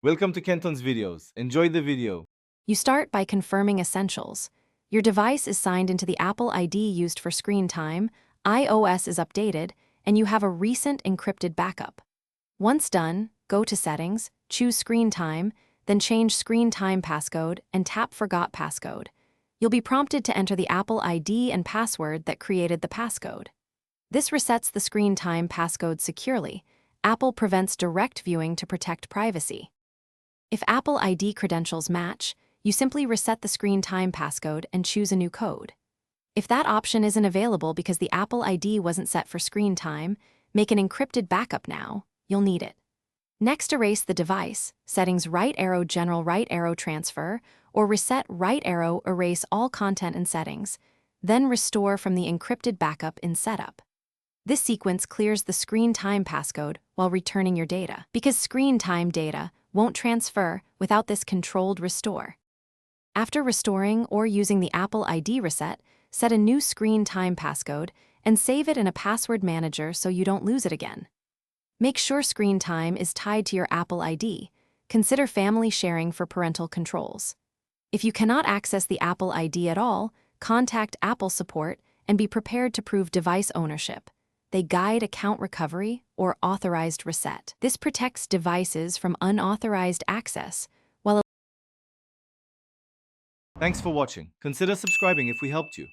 Welcome to Kenton's videos. Enjoy the video. You start by confirming essentials. Your device is signed into the Apple ID used for screen time, iOS is updated, and you have a recent encrypted backup. Once done, go to Settings, choose Screen Time, then change Screen Time passcode and tap Forgot Passcode. You'll be prompted to enter the Apple ID and password that created the passcode. This resets the Screen Time passcode securely. Apple prevents direct viewing to protect privacy. If Apple ID credentials match, you simply reset the screen time passcode and choose a new code. If that option isn't available because the Apple ID wasn't set for screen time, make an encrypted backup now. You'll need it. Next, erase the device, settings right arrow general right arrow transfer, or reset right arrow erase all content and settings, then restore from the encrypted backup in setup. This sequence clears the screen time passcode while returning your data, because screen time data won't transfer without this controlled restore. After restoring or using the Apple ID reset, set a new screen time passcode and save it in a password manager so you don't lose it again. Make sure screen time is tied to your Apple ID. Consider family sharing for parental controls. If you cannot access the Apple ID at all, contact Apple support and be prepared to prove device ownership. They guide account recovery or authorized reset. This protects devices from unauthorized access, while Thanks for watching. Consider subscribing if we helped you.